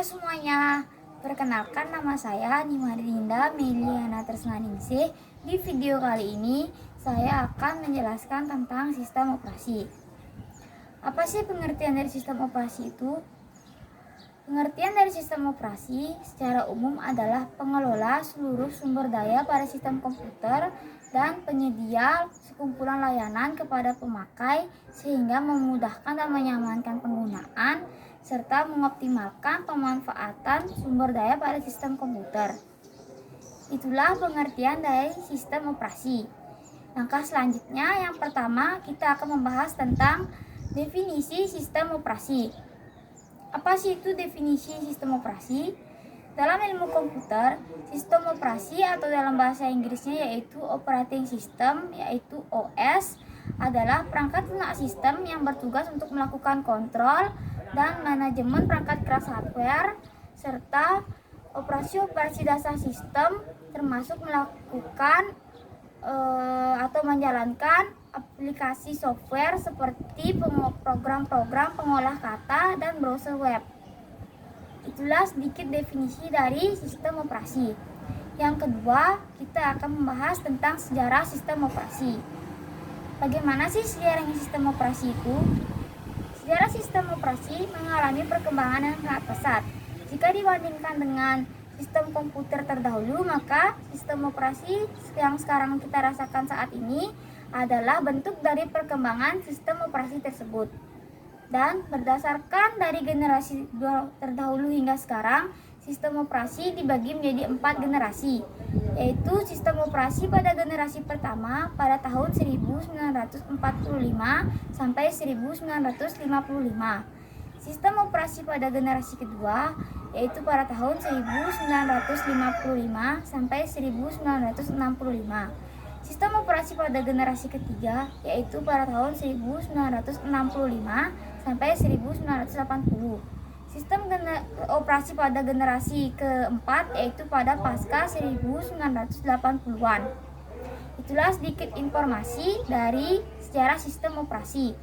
semuanya, perkenalkan nama saya Nimadinda Meliana Tresnaningsih. Di video kali ini saya akan menjelaskan tentang sistem operasi. Apa sih pengertian dari sistem operasi itu? Pengertian dari sistem operasi secara umum adalah pengelola seluruh sumber daya pada sistem komputer dan penyedia sekumpulan layanan kepada pemakai sehingga memudahkan dan menyamankan penggunaan serta mengoptimalkan pemanfaatan sumber daya pada sistem komputer. Itulah pengertian dari sistem operasi. Langkah selanjutnya, yang pertama kita akan membahas tentang definisi sistem operasi. Apa sih itu definisi sistem operasi? Dalam ilmu komputer, sistem operasi atau dalam bahasa Inggrisnya yaitu operating system, yaitu OS, adalah perangkat lunak sistem yang bertugas untuk melakukan kontrol dan manajemen perangkat keras hardware serta operasi-operasi dasar sistem, termasuk melakukan atau menjalankan aplikasi software seperti program-program pengolah kata dan browser web. Itulah sedikit definisi dari sistem operasi. Yang kedua, kita akan membahas tentang sejarah sistem operasi. Bagaimana sih sejarahnya sistem operasi itu? Sejarah sistem operasi mengalami perkembangan yang sangat pesat. Jika dibandingkan dengan sistem komputer terdahulu, maka sistem operasi yang sekarang kita rasakan saat ini adalah bentuk dari perkembangan sistem operasi tersebut. Dan berdasarkan dari generasi terdahulu hingga sekarang, sistem operasi dibagi menjadi 4 generasi, yaitu sistem operasi pada generasi pertama pada tahun 1945 sampai 1955. Sistem operasi pada generasi kedua yaitu pada tahun 1955 sampai 1965. Sistem operasi pada generasi ketiga yaitu pada tahun 1965 sampai 1980. Sistem operasi pada generasi keempat yaitu pada pasca 1980-an. Itulah sedikit informasi dari sejarah sistem operasi.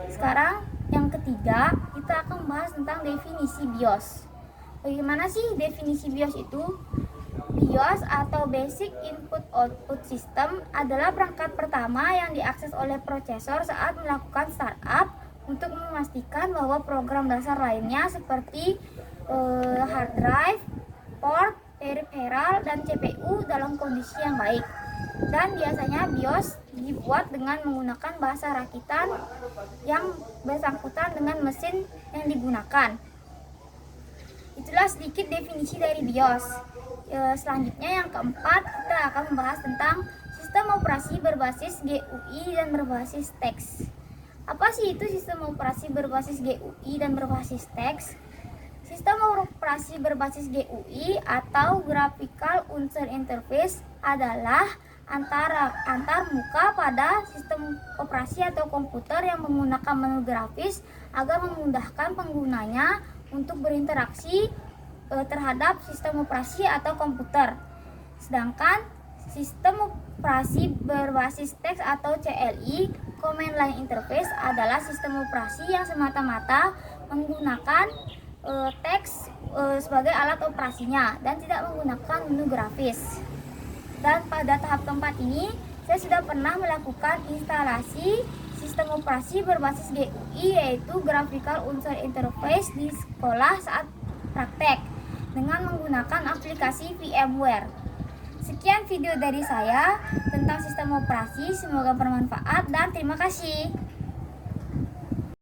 Sekarang yang ketiga, kita akan membahas tentang definisi BIOS. Bagaimana sih definisi BIOS itu? BIOS atau Basic Input Output System adalah perangkat pertama yang diakses oleh prosesor saat melakukan startup untuk memastikan bahwa program dasar lainnya seperti hard drive, port, peripheral, dan CPU dalam kondisi yang baik. Dan biasanya BIOS dibuat dengan menggunakan bahasa rakitan yang bersangkutan dengan mesin yang digunakan. Itulah sedikit definisi dari BIOS. Selanjutnya yang keempat, kita akan membahas tentang sistem operasi berbasis GUI dan berbasis teks. Apa sih itu sistem operasi berbasis GUI dan berbasis teks? Sistem operasi berbasis GUI atau Graphical User Interface adalah antar muka pada sistem operasi atau komputer yang menggunakan menu grafis agar memudahkan penggunanya untuk berinteraksi terhadap sistem operasi atau komputer. Sedangkan sistem operasi berbasis teks atau CLI, Command Line Interface, adalah sistem operasi yang semata-mata menggunakan teks sebagai alat operasinya dan tidak menggunakan menu grafis. Dan pada tahap keempat ini, saya sudah pernah melakukan instalasi sistem operasi berbasis GUI yaitu Graphical User Interface di sekolah saat praktek dengan menggunakan aplikasi VMware. Sekian video dari saya tentang sistem operasi, semoga bermanfaat dan terima kasih.